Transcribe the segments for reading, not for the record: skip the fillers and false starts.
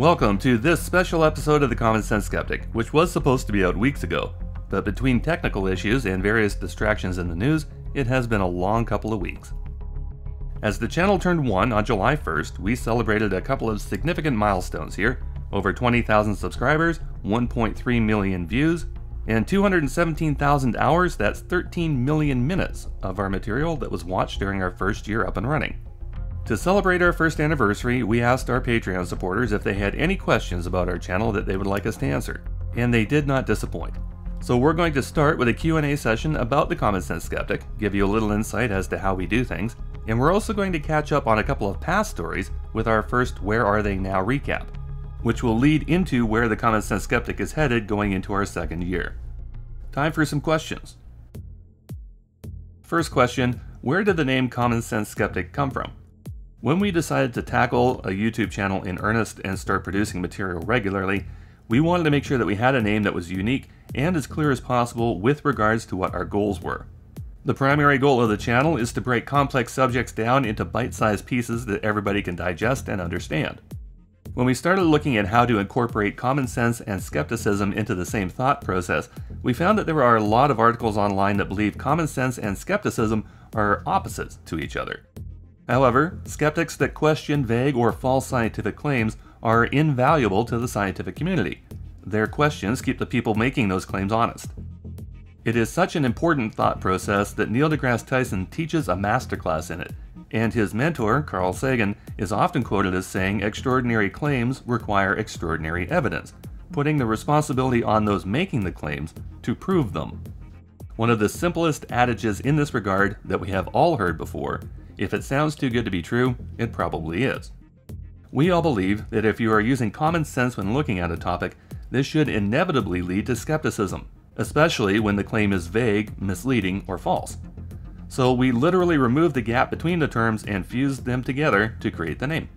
Welcome to this special episode of the Common Sense Skeptic, which was supposed to be out weeks ago, but between technical issues and various distractions in the news, it has been a long couple of weeks. As the channel turned 1 on July 1st, we celebrated a couple of significant milestones here: over 20,000 subscribers, 1.3 million views, and 217,000 hours, that's 13 million minutes of our material that was watched during our first year up and running. To celebrate our first anniversary, we asked our Patreon supporters if they had any questions about our channel that they would like us to answer, and they did not disappoint. So we're going to start with a Q&A session about the Common Sense Skeptic, give you a little insight as to how we do things, and we're also going to catch up on a couple of past stories with our first Where Are They Now recap, which will lead into where the Common Sense Skeptic is headed going into our second year. Time for some questions. First question, where did the name Common Sense Skeptic come from? When we decided to tackle a YouTube channel in earnest and start producing material regularly, we wanted to make sure that we had a name that was unique and as clear as possible with regards to what our goals were. The primary goal of the channel is to break complex subjects down into bite-sized pieces that everybody can digest and understand. When we started looking at how to incorporate common sense and skepticism into the same thought process, we found that there are a lot of articles online that believe common sense and skepticism are opposites to each other. However, skeptics that question vague or false scientific claims are invaluable to the scientific community. Their questions keep the people making those claims honest. It is such an important thought process that Neil deGrasse Tyson teaches a masterclass in it, and his mentor, Carl Sagan, is often quoted as saying extraordinary claims require extraordinary evidence, putting the responsibility on those making the claims to prove them. One of the simplest adages in this regard that we have all heard before: if it sounds too good to be true, it probably is. We all believe that if you are using common sense when looking at a topic, this should inevitably lead to skepticism, especially when the claim is vague, misleading, or false. So we literally removed the gap between the terms and fused them together to create the name.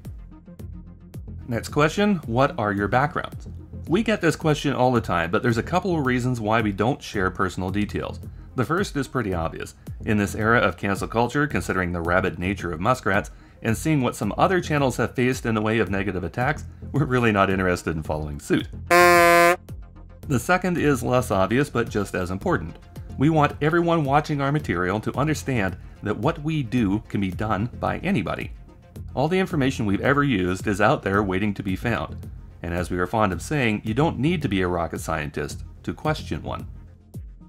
Next question, what are your backgrounds? We get this question all the time, but there's a couple of reasons why we don't share personal details. The first is pretty obvious. In this era of cancel culture, considering the rabid nature of muskrats, and seeing what some other channels have faced in the way of negative attacks, we're really not interested in following suit. The second is less obvious, but just as important. We want everyone watching our material to understand that what we do can be done by anybody. All the information we've ever used is out there waiting to be found. And as we are fond of saying, you don't need to be a rocket scientist to question one.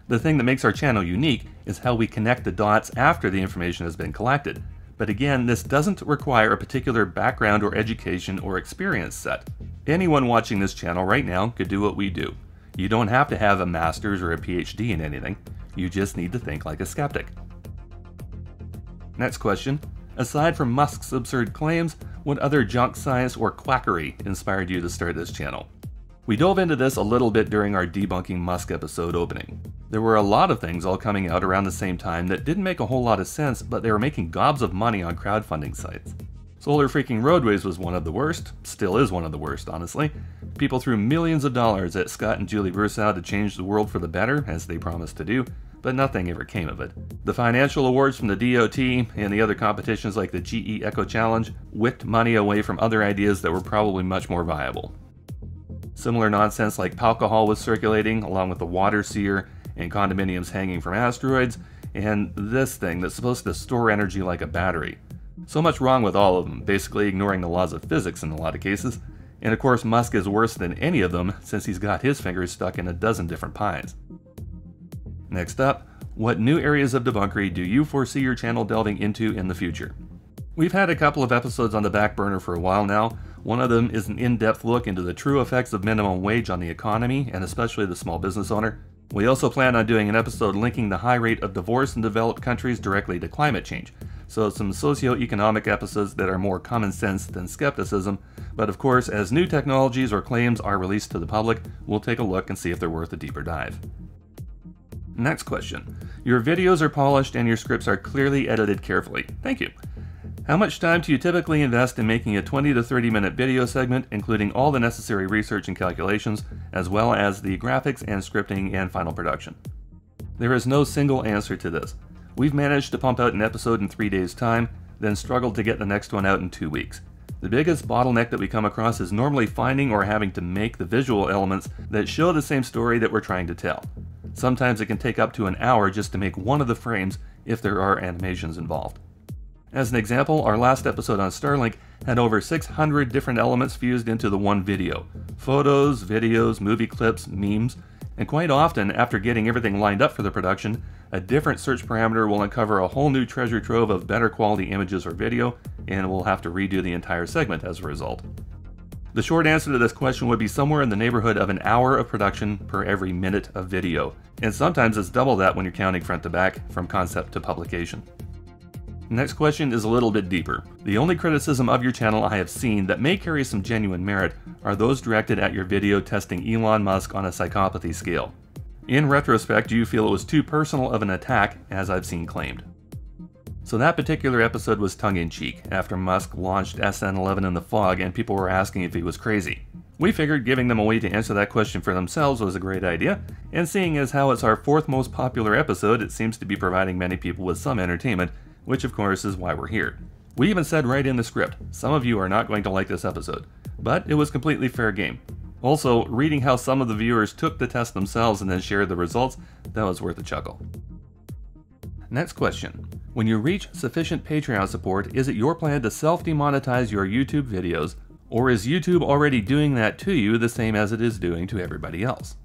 The thing that makes our channel unique is how we connect the dots after the information has been collected. But again, this doesn't require a particular background or education or experience set. Anyone watching this channel right now could do what we do. You don't have to have a master's or a PhD in anything. You just need to think like a skeptic. Next question. Aside from Musk's absurd claims, what other junk science or quackery inspired you to start this channel? We dove into this a little bit during our Debunking Musk episode opening. There were a lot of things all coming out around the same time that didn't make a whole lot of sense, but they were making gobs of money on crowdfunding sites. Solar freaking roadways was one of the worst, still is one of the worst, honestly. People threw millions of dollars at Scott and Julie Broussard to change the world for the better, as they promised to do, but nothing ever came of it. The financial awards from the DOT and the other competitions like the GE Eco Challenge whipped money away from other ideas that were probably much more viable. Similar nonsense like alcohol was circulating, along with the water seer and condominiums hanging from asteroids, and this thing that's supposed to store energy like a battery. So much wrong with all of them, basically ignoring the laws of physics in a lot of cases. And of course Musk is worse than any of them since he's got his fingers stuck in a dozen different pies. Next up, what new areas of debunkery do you foresee your channel delving into in the future? We've had a couple of episodes on the back burner for a while now. One of them is an in-depth look into the true effects of minimum wage on the economy, and especially the small business owner. We also plan on doing an episode linking the high rate of divorce in developed countries directly to climate change. So some socio-economic episodes that are more common sense than skepticism. But of course, as new technologies or claims are released to the public, we'll take a look and see if they're worth a deeper dive. Next question. Your videos are polished and your scripts are clearly edited carefully. Thank you. How much time do you typically invest in making a 20 to 30 minute video segment, including all the necessary research and calculations, as well as the graphics and scripting and final production? There is no single answer to this. We've managed to pump out an episode in 3 days' time, then struggled to get the next one out in 2 weeks. The biggest bottleneck that we come across is normally finding or having to make the visual elements that show the same story that we're trying to tell. Sometimes it can take up to an hour just to make one of the frames if there are animations involved. As an example, our last episode on Starlink had over 600 different elements fused into the one video. Photos, videos, movie clips, memes, and quite often, after getting everything lined up for the production, a different search parameter will uncover a whole new treasure trove of better quality images or video, and we'll have to redo the entire segment as a result. The short answer to this question would be somewhere in the neighborhood of an hour of production per every minute of video, and sometimes it's double that when you're counting front to back, from concept to publication. Next question is a little bit deeper. The only criticism of your channel I have seen that may carry some genuine merit are those directed at your video testing Elon Musk on a psychopathy scale. In retrospect, do you feel it was too personal of an attack, as I've seen claimed? So that particular episode was tongue-in-cheek, after Musk launched SN11 in the fog and people were asking if he was crazy. We figured giving them a way to answer that question for themselves was a great idea, and seeing as how it's our fourth most popular episode, it seems to be providing many people with some entertainment, which of course is why we're here. We even said right in the script, some of you are not going to like this episode, but it was completely fair game. Also, reading how some of the viewers took the test themselves and then shared the results, that was worth a chuckle. Next question. When you reach sufficient Patreon support, is it your plan to self-demonetize your YouTube videos, or is YouTube already doing that to you the same as it is doing to everybody else?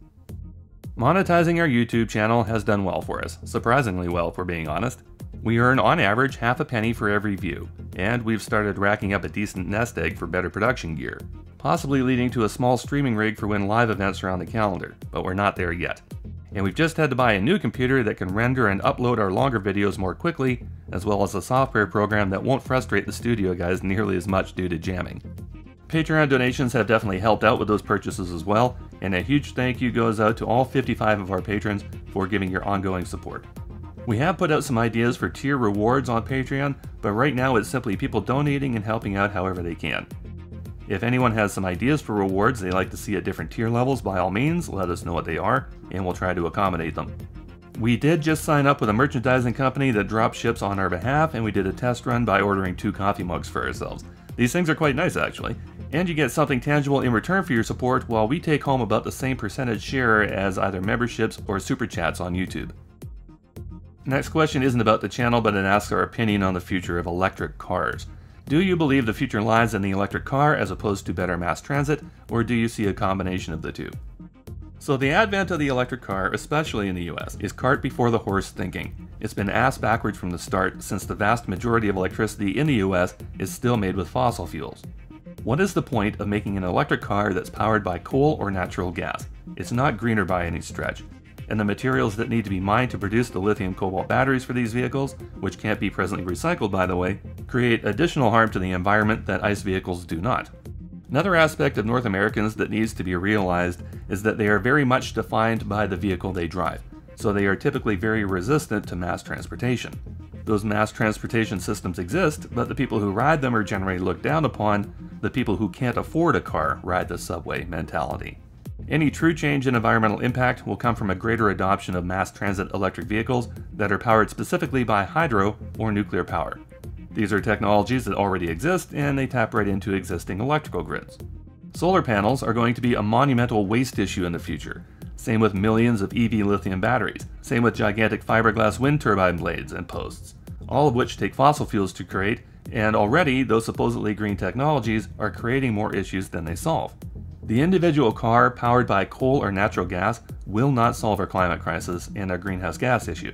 Monetizing our YouTube channel has done well for us, surprisingly well if we're being honest. We earn on average half a penny for every view, and we've started racking up a decent nest egg for better production gear, possibly leading to a small streaming rig for when live events are on the calendar, but we're not there yet. And we've just had to buy a new computer that can render and upload our longer videos more quickly, as well as a software program that won't frustrate the studio guys nearly as much due to jamming. Patreon donations have definitely helped out with those purchases as well, and a huge thank you goes out to all 55 of our patrons for giving your ongoing support. We have put out some ideas for tier rewards on Patreon, but right now it's simply people donating and helping out however they can. If anyone has some ideas for rewards they'd like to see at different tier levels, by all means, let us know what they are, and we'll try to accommodate them. We did just sign up with a merchandising company that drop ships on our behalf, and we did a test run by ordering 2 coffee mugs for ourselves. These things are quite nice actually, and you get something tangible in return for your support, while we take home about the same percentage share as either memberships or super chats on YouTube. Next question isn't about the channel, but it asks our opinion on the future of electric cars. Do you believe the future lies in the electric car as opposed to better mass transit, or do you see a combination of the two? So the advent of the electric car, especially in the US, is cart before the horse thinking. It's been ass backwards from the start, since the vast majority of electricity in the US is still made with fossil fuels. What is the point of making an electric car that's powered by coal or natural gas? It's not greener by any stretch. And the materials that need to be mined to produce the lithium cobalt batteries for these vehicles, which can't be presently recycled by the way, create additional harm to the environment that ICE vehicles do not. Another aspect of North Americans that needs to be realized is that they are very much defined by the vehicle they drive, so they are typically very resistant to mass transportation. Those mass transportation systems exist, but the people who ride them are generally looked down upon. The people who can't afford a car ride the subway mentality. Any true change in environmental impact will come from a greater adoption of mass transit electric vehicles that are powered specifically by hydro or nuclear power. These are technologies that already exist, and they tap right into existing electrical grids. Solar panels are going to be a monumental waste issue in the future. Same with millions of EV lithium batteries. Same with gigantic fiberglass wind turbine blades and posts, all of which take fossil fuels to create, and already those supposedly green technologies are creating more issues than they solve. The individual car powered by coal or natural gas will not solve our climate crisis and our greenhouse gas issue.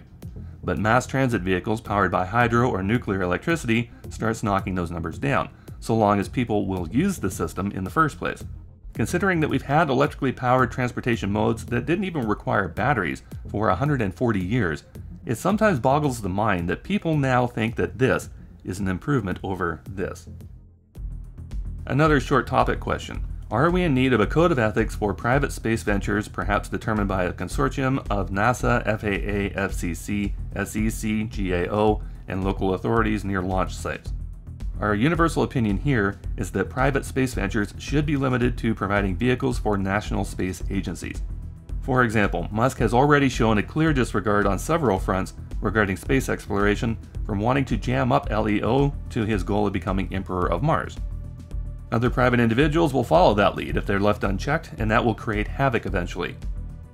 But mass transit vehicles powered by hydro or nuclear electricity starts knocking those numbers down, so long as people will use the system in the first place. Considering that we've had electrically powered transportation modes that didn't even require batteries for 140 years, it sometimes boggles the mind that people now think that this is an improvement over this. Another short topic question. Are we in need of a code of ethics for private space ventures, perhaps determined by a consortium of NASA, FAA, FCC, SEC, GAO, and local authorities near launch sites? Our universal opinion here is that private space ventures should be limited to providing vehicles for national space agencies. For example, Musk has already shown a clear disregard on several fronts regarding space exploration, from wanting to jam up LEO to his goal of becoming Emperor of Mars. Other private individuals will follow that lead if they're left unchecked, and that will create havoc eventually.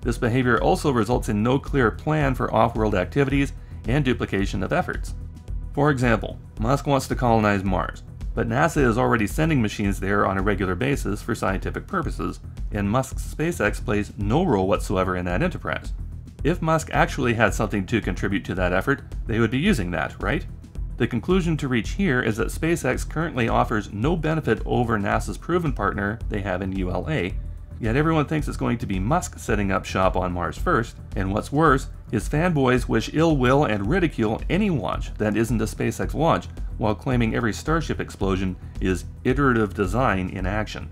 This behavior also results in no clear plan for off-world activities and duplication of efforts. For example, Musk wants to colonize Mars, but NASA is already sending machines there on a regular basis for scientific purposes, and Musk's SpaceX plays no role whatsoever in that enterprise. If Musk actually had something to contribute to that effort, they would be using that, right? The conclusion to reach here is that SpaceX currently offers no benefit over NASA's proven partner they have in ULA, yet everyone thinks it's going to be Musk setting up shop on Mars first, and what's worse, his fanboys wish ill will and ridicule any launch that isn't a SpaceX launch, while claiming every Starship explosion is iterative design in action.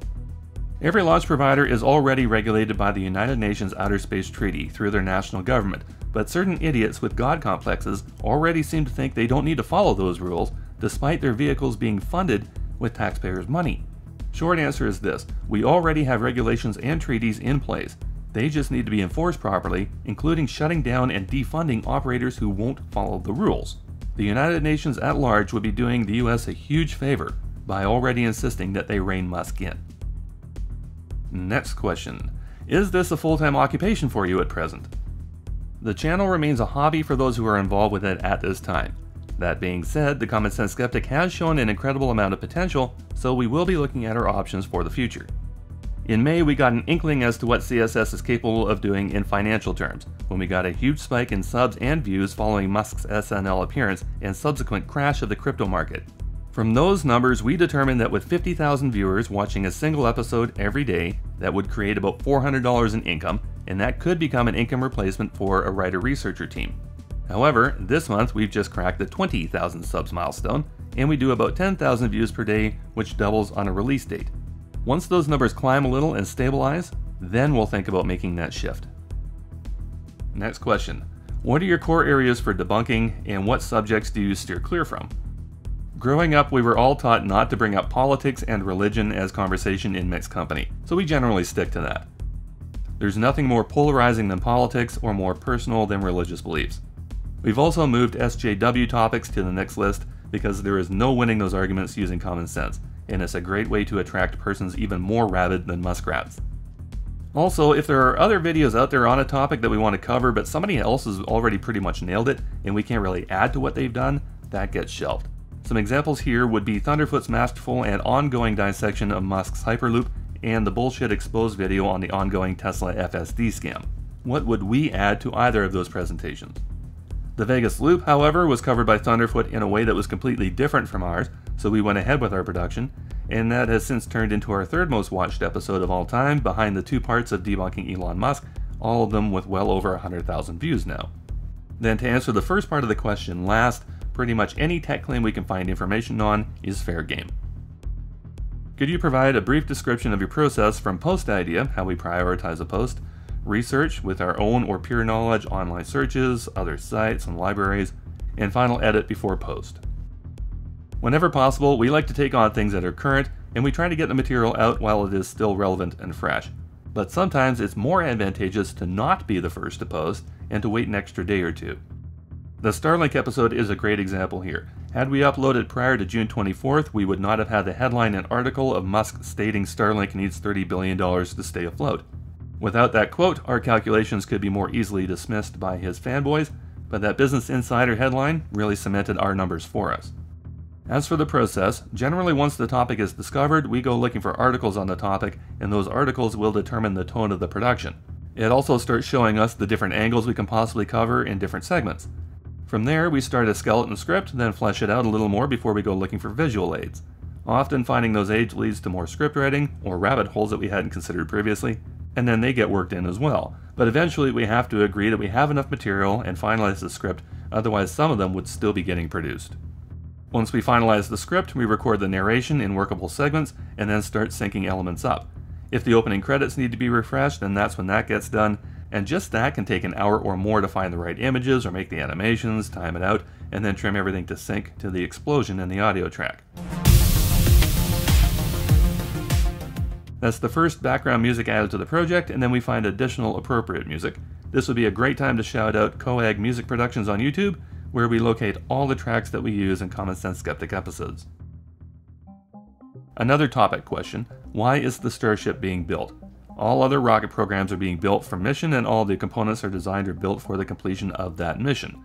Every launch provider is already regulated by the United Nations Outer Space Treaty through their national government, but certain idiots with god complexes already seem to think they don't need to follow those rules, despite their vehicles being funded with taxpayers' money. Short answer is this: we already have regulations and treaties in place. They just need to be enforced properly, including shutting down and defunding operators who won't follow the rules. The United Nations at large would be doing the US a huge favor by already insisting that they rein Musk in. Next question. Is this a full-time occupation for you at present? The channel remains a hobby for those who are involved with it at this time. That being said, the Common Sense Skeptic has shown an incredible amount of potential, so we will be looking at our options for the future. In May, we got an inkling as to what CSS is capable of doing in financial terms, when we got a huge spike in subs and views following Musk's SNL appearance and subsequent crash of the crypto market. From those numbers, we determined that with 50,000 viewers watching a single episode every day, that would create about $400 in income, and that could become an income replacement for a writer-researcher team. However, this month we've just cracked the 20,000 subs milestone, and we do about 10,000 views per day, which doubles on a release date. Once those numbers climb a little and stabilize, then we'll think about making that shift. Next question. What are your core areas for debunking, and what subjects do you steer clear from? Growing up, we were all taught not to bring up politics and religion as conversation in mixed company, so we generally stick to that. There's nothing more polarizing than politics or more personal than religious beliefs. We've also moved SJW topics to the next list because there is no winning those arguments using common sense, and it's a great way to attract persons even more rabid than muskrats. Also, if there are other videos out there on a topic that we want to cover but somebody else has already pretty much nailed it and we can't really add to what they've done, that gets shelved. Some examples here would be Thunderfoot's masterful and ongoing dissection of Musk's Hyperloop and the bullshit exposed video on the ongoing Tesla FSD scam. What would we add to either of those presentations? The Vegas Loop, however, was covered by Thunderfoot in a way that was completely different from ours, so we went ahead with our production, and that has since turned into our third most watched episode of all time, behind the 2 parts of Debunking Elon Musk, all of them with well over 100,000 views now. Then to answer the first part of the question last, pretty much any tech claim we can find information on is fair game. Could you provide a brief description of your process from post idea, how we prioritize a post, research with our own or peer knowledge, online searches, other sites and libraries, and final edit before post? Whenever possible, we like to take on things that are current, and we try to get the material out while it is still relevant and fresh. But sometimes it's more advantageous to not be the first to post and to wait an extra day or two. The Starlink episode is a great example here. Had we uploaded prior to June 24th, we would not have had the headline and article of Musk stating Starlink needs $30 billion to stay afloat. Without that quote, our calculations could be more easily dismissed by his fanboys, but that Business Insider headline really cemented our numbers for us. As for the process, generally once the topic is discovered, we go looking for articles on the topic, and those articles will determine the tone of the production. It also starts showing us the different angles we can possibly cover in different segments. From there, we start a skeleton script, then flesh it out a little more before we go looking for visual aids. Often finding those aids leads to more script writing, or rabbit holes that we hadn't considered previously, and then they get worked in as well. But eventually we have to agree that we have enough material and finalize the script, otherwise some of them would still be getting produced. Once we finalize the script, we record the narration in workable segments, and then start syncing elements up. If the opening credits need to be refreshed, then that's when that gets done, and just that can take an hour or more to find the right images or make the animations, time it out, and then trim everything to sync to the explosion in the audio track. That's the first background music added to the project, and then we find additional appropriate music. This would be a great time to shout out Coag Music Productions on YouTube, where we locate all the tracks that we use in Common Sense Skeptic episodes. Another topic question: why is the Starship being built? All other rocket programs are being built for mission, and all the components are designed or built for the completion of that mission.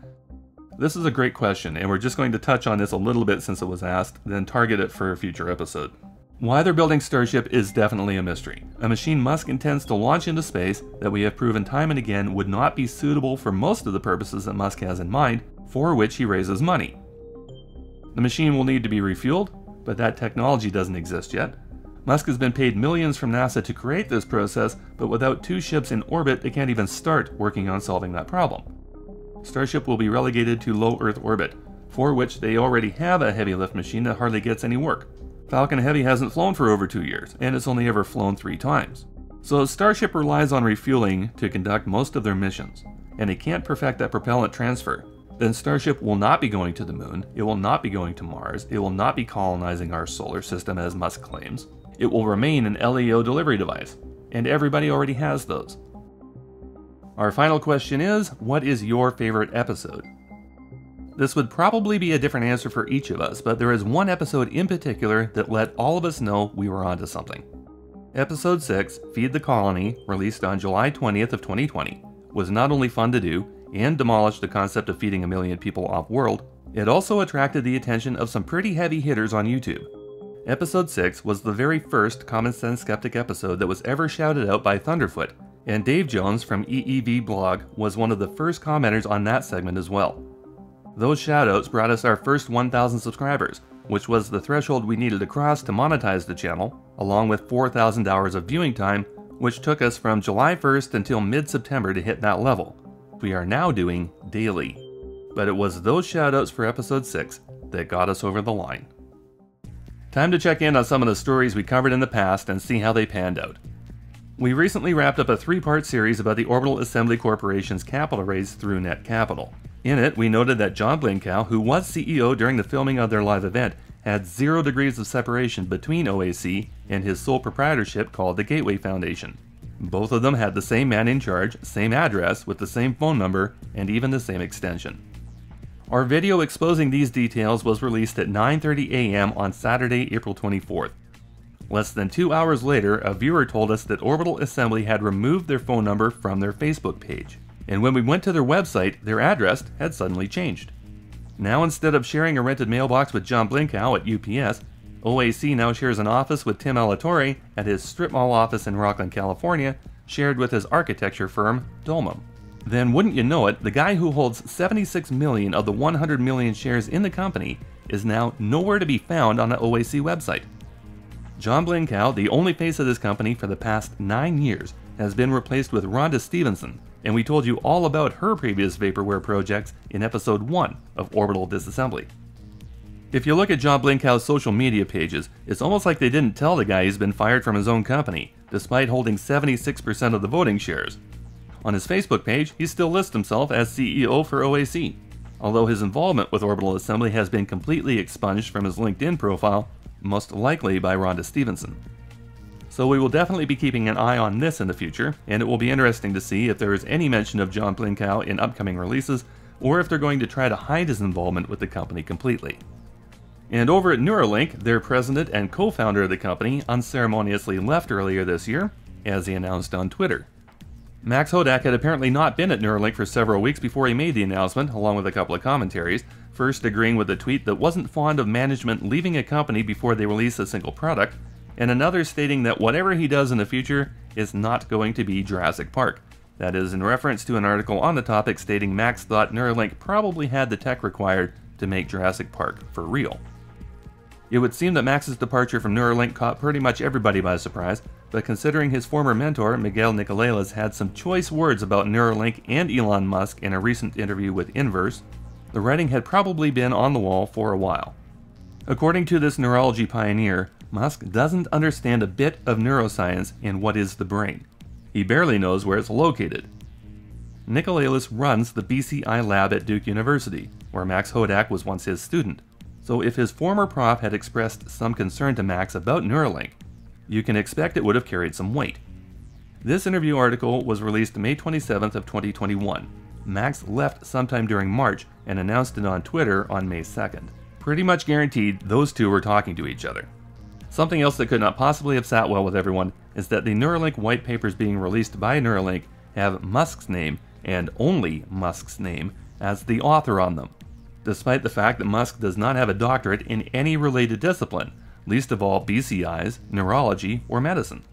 This is a great question, and we're just going to touch on this a little bit since it was asked, then target it for a future episode. Why they're building Starship is definitely a mystery. A machine Musk intends to launch into space that we have proven time and again would not be suitable for most of the purposes that Musk has in mind, for which he raises money. The machine will need to be refueled, but that technology doesn't exist yet. Musk has been paid millions from NASA to create this process, but without 2 ships in orbit, they can't even start working on solving that problem. Starship will be relegated to low Earth orbit, for which they already have a heavy lift machine that hardly gets any work. Falcon Heavy hasn't flown for over 2 years, and it's only ever flown 3 times. So Starship relies on refueling to conduct most of their missions, and it can't perfect that propellant transfer. Then Starship will not be going to the moon, it will not be going to Mars, it will not be colonizing our solar system as Musk claims. It will remain an LEO delivery device, and everybody already has those. Our final question is, what is your favorite episode? This would probably be a different answer for each of us, but there is one episode in particular that let all of us know we were onto something. Episode 6, Feed the Colony, released on July 20th of 2020, was not only fun to do and demolished the concept of feeding 1 million people off-world, it also attracted the attention of some pretty heavy hitters on YouTube. Episode 6 was the very first Common Sense Skeptic episode that was ever shouted out by Thunderfoot, and Dave Jones from EEV Blog was one of the first commenters on that segment as well. Those shoutouts brought us our first 1,000 subscribers, which was the threshold we needed to cross to monetize the channel, along with 4,000 hours of viewing time, which took us from July 1st until mid-September to hit that level. We are now doing daily. But it was those shoutouts for episode 6 that got us over the line. Time to check in on some of the stories we covered in the past and see how they panned out. We recently wrapped up a 3-part series about the Orbital Assembly Corporation's capital raise through Net Capital. In it, we noted that John Blinkow, who was CEO during the filming of their live event, had 0 degrees of separation between OAC and his sole proprietorship called the Gateway Foundation. Both of them had the same man in charge, same address, with the same phone number, and even the same extension. Our video exposing these details was released at 9:30 a.m. on Saturday, April 24th. Less than 2 hours later, a viewer told us that Orbital Assembly had removed their phone number from their Facebook page. And when we went to their website, their address had suddenly changed. Now, instead of sharing a rented mailbox with John Blinkow at UPS, OAC now shares an office with Tim Alatorre at his strip mall office in Rockland, California, shared with his architecture firm, Dolmam. Then, wouldn't you know it, the guy who holds 76 million of the 100 million shares in the company is now nowhere to be found on the OAC website. John Blinkow, the only face of this company for the past 9 years, has been replaced with Rhonda Stevenson, and we told you all about her previous vaporware projects in episode 1 of Orbital Disassembly. If you look at John Blinkow's social media pages, it's almost like they didn't tell the guy he's been fired from his own company, despite holding 76% of the voting shares. On his Facebook page, he still lists himself as CEO for OAC, although his involvement with Orbital Assembly has been completely expunged from his LinkedIn profile, most likely by Rhonda Stevenson. So we will definitely be keeping an eye on this in the future, and it will be interesting to see if there is any mention of John Blinkow in upcoming releases, or if they're going to try to hide his involvement with the company completely. And over at Neuralink, their president and co-founder of the company unceremoniously left earlier this year, as he announced on Twitter. Max Hodak had apparently not been at Neuralink for several weeks before he made the announcement, along with a couple of commentaries, first agreeing with a tweet that wasn't fond of management leaving a company before they release a single product, and another stating that whatever he does in the future is not going to be Jurassic Park. That is in reference to an article on the topic stating Max thought Neuralink probably had the tech required to make Jurassic Park for real. It would seem that Max's departure from Neuralink caught pretty much everybody by surprise, but considering his former mentor, Miguel Nicolelas, had some choice words about Neuralink and Elon Musk in a recent interview with Inverse, the writing had probably been on the wall for a while. According to this neurology pioneer, Musk doesn't understand a bit of neuroscience and what is the brain. He barely knows where it's located. Nicolelas runs the BCI lab at Duke University, where Max Hodak was once his student. So if his former prof had expressed some concern to Max about Neuralink, you can expect it would have carried some weight. This interview article was released May 27th of 2021. Max left sometime during March and announced it on Twitter on May 2nd. Pretty much guaranteed those two were talking to each other. Something else that could not possibly have sat well with everyone is that the Neuralink white papers being released by Neuralink have Musk's name, and only Musk's name, as the author on them, despite the fact that Musk does not have a doctorate in any related discipline, least of all BCIs, neurology, or medicine.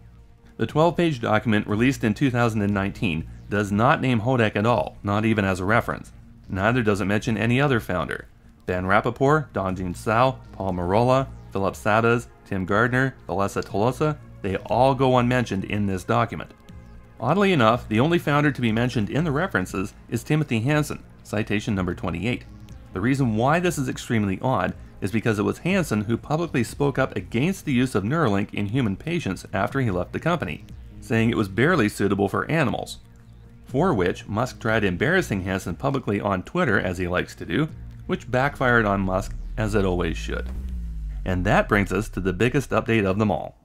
The 12-page document released in 2019 does not name Hodak at all, not even as a reference. Neither does it mention any other founder. Ben Rappaport, Dongjin Sao, Paul Marola, Philip Sabas, Tim Gardner, Valesa Tolosa, they all go unmentioned in this document. Oddly enough, the only founder to be mentioned in the references is Timothy Hansen, citation number 28. The reason why this is extremely odd is because it was Hansen who publicly spoke up against the use of Neuralink in human patients after he left the company, saying it was barely suitable for animals. For which, Musk tried embarrassing Hansen publicly on Twitter, as he likes to do, which backfired on Musk, as it always should. And that brings us to the biggest update of them all.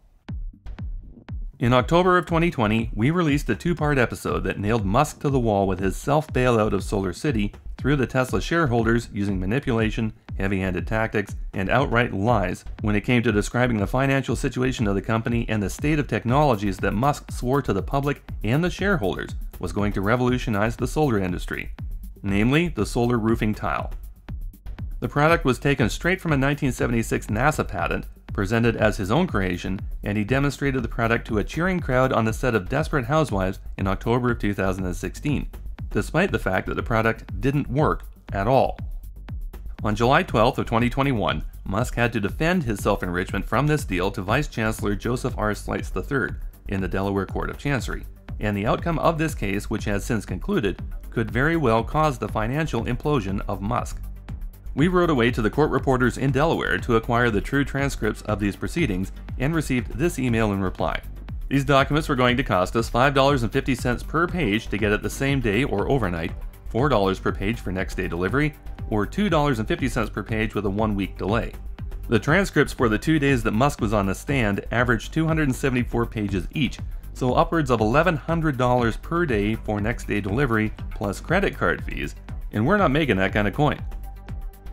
In October of 2020, we released a two-part episode that nailed Musk to the wall with his self-bailout of Solar City through the Tesla shareholders using manipulation, heavy-handed tactics, and outright lies when it came to describing the financial situation of the company and the state of technologies that Musk swore to the public and the shareholders was going to revolutionize the solar industry, namely the solar roofing tile. The product was taken straight from a 1976 NASA patent, presented as his own creation, and he demonstrated the product to a cheering crowd on the set of Desperate Housewives in October of 2016, despite the fact that the product didn't work at all. On July 12th of 2021, Musk had to defend his self-enrichment from this deal to Vice Chancellor Joseph R. Slites III in the Delaware Court of Chancery, and the outcome of this case, which has since concluded, could very well cause the financial implosion of Musk. We rode away to the court reporters in Delaware to acquire the true transcripts of these proceedings and received this email in reply. These documents were going to cost us $5.50 per page to get it the same day or overnight, $4 per page for next day delivery, or $2.50 per page with a 1-week delay. The transcripts for the 2 days that Musk was on the stand averaged 274 pages each, so upwards of $1,100 per day for next day delivery plus credit card fees, and we're not making that kind of coin.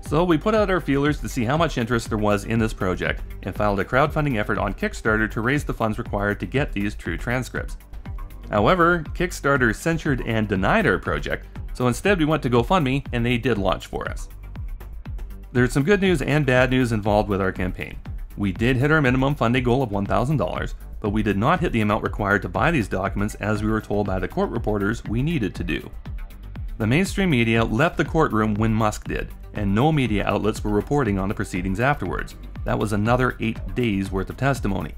So we put out our feelers to see how much interest there was in this project and filed a crowdfunding effort on Kickstarter to raise the funds required to get these true transcripts. However, Kickstarter censored and denied our project, so instead we went to GoFundMe and they did launch for us. There's some good news and bad news involved with our campaign. We did hit our minimum funding goal of $1,000, but we did not hit the amount required to buy these documents as we were told by the court reporters we needed to do. The mainstream media left the courtroom when Musk did, and no media outlets were reporting on the proceedings afterwards. That was another 8 days worth of testimony.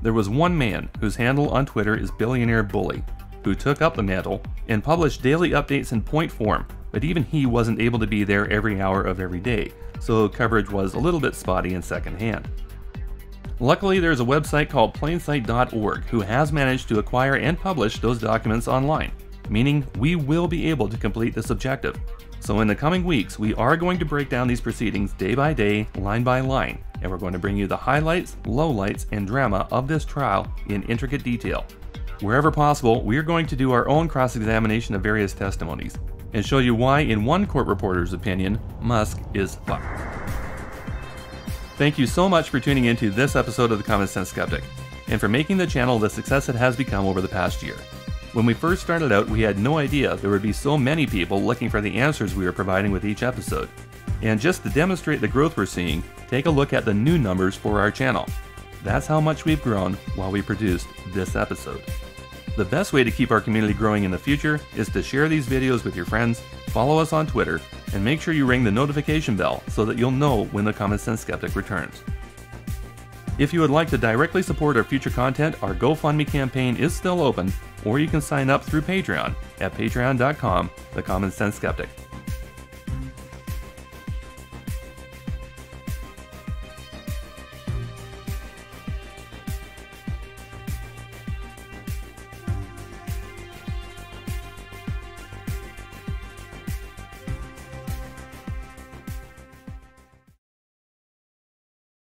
There was one man whose handle on Twitter is Billionaire Bully, who took up the mantle and published daily updates in point form, but even he wasn't able to be there every hour of every day, so coverage was a little bit spotty and secondhand. Luckily, there's a website called plainsight.org who has managed to acquire and publish those documents online, meaning we will be able to complete this objective. So in the coming weeks, we are going to break down these proceedings day by day, line by line, and we're going to bring you the highlights, lowlights, and drama of this trial in intricate detail. Wherever possible, we are going to do our own cross-examination of various testimonies, and show you why, in one court reporter's opinion, Musk is fucked. Thank you so much for tuning into this episode of the Common Sense Skeptic, and for making the channel the success it has become over the past year. When we first started out, we had no idea there would be so many people looking for the answers we were providing with each episode. And just to demonstrate the growth we're seeing, take a look at the new numbers for our channel. That's how much we've grown while we produced this episode. The best way to keep our community growing in the future is to share these videos with your friends, follow us on Twitter, and make sure you ring the notification bell so that you'll know when the Common Sense Skeptic returns. If you would like to directly support our future content, our GoFundMe campaign is still open, or you can sign up through Patreon at patreon.com/theCommonSenseSkeptic.